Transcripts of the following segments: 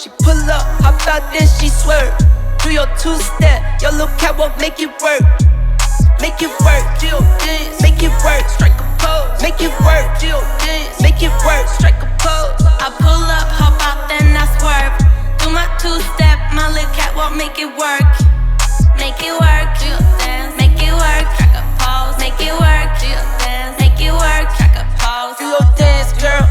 She pull up, hop out, then she swerve. Do your two-step, your little catwalk, make it work. Make it work, Jill dance, make it work, strike a pose. Make it work, Jill dance, make it work, strike a pose. I pull up, hop out, then I swerve. Do my two-step, my little catwalk, make it work. Make it work, Jill dance, make it work, strike a pose. Make it work, Jill dance, make it work, strike a pose. Do your dance, girl,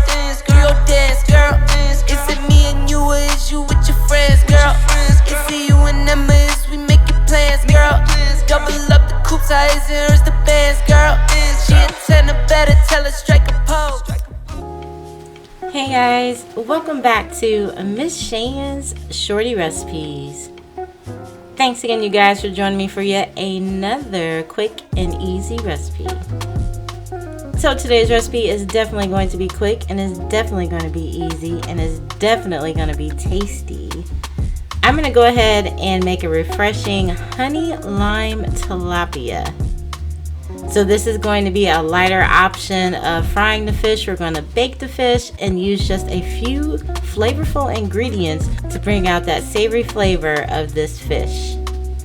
do your dance, girl. Is it me and you, or is you with your friends, girl? Is it you and them, or is we making plans, girl? Double up the coupe size and hers the bands, girl. She a 10 or better, tell her strike a pose. Hey guys, welcome back to Miss Shane's Shorty Recipes. Thanks again, you guys, for joining me for yet another quick and easy recipe. So today's recipe is definitely going to be quick, and is definitely going to be easy, and is definitely going to be tasty. I'm going to go ahead and make a refreshing honey lime tilapia. So this is going to be a lighter option of frying the fish. We're going to bake the fish and use just a few flavorful ingredients to bring out that savory flavor of this fish.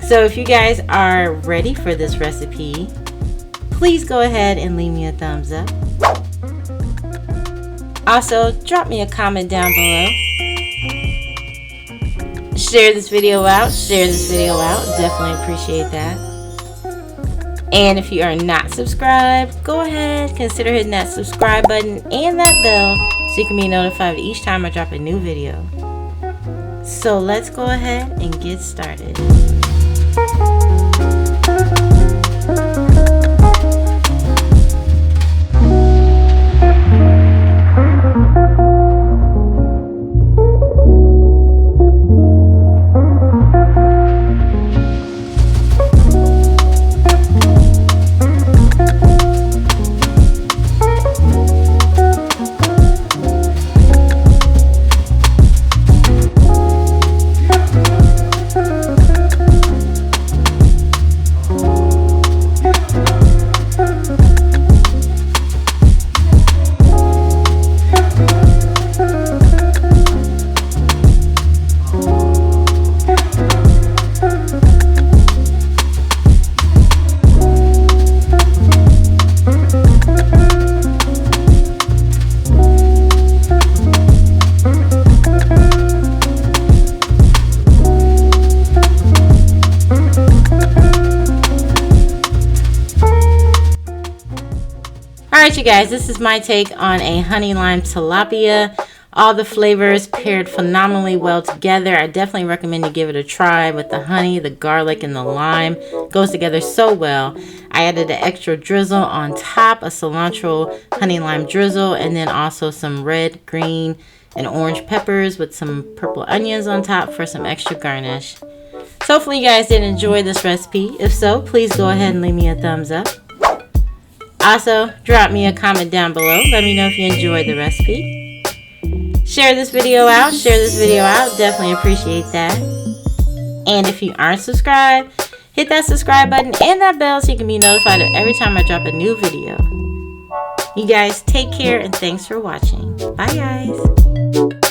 So if you guys are ready for this recipe, please go ahead and leave me a thumbs up. Also, drop me a comment down below. Share this video out, definitely appreciate that. And if you are not subscribed, go ahead, consider hitting that subscribe button and that bell so you can be notified each time I drop a new video. So let's go ahead and get started. Alright you guys, this is my take on a honey lime tilapia. All the flavors paired phenomenally well together. I definitely recommend you give it a try with the honey, the garlic, and the lime. It goes together so well. I added an extra drizzle on top, a cilantro honey lime drizzle, and then also some red, green, and orange peppers with some purple onions on top for some extra garnish. So hopefully you guys did enjoy this recipe. If so, please go ahead and leave me a thumbs up. Also, drop me a comment down below. Let me know if you enjoyed the recipe. Share this video out. Definitely appreciate that. And if you aren't subscribed, hit that subscribe button and that bell so you can be notified of every time I drop a new video. You guys take care and thanks for watching. Bye guys.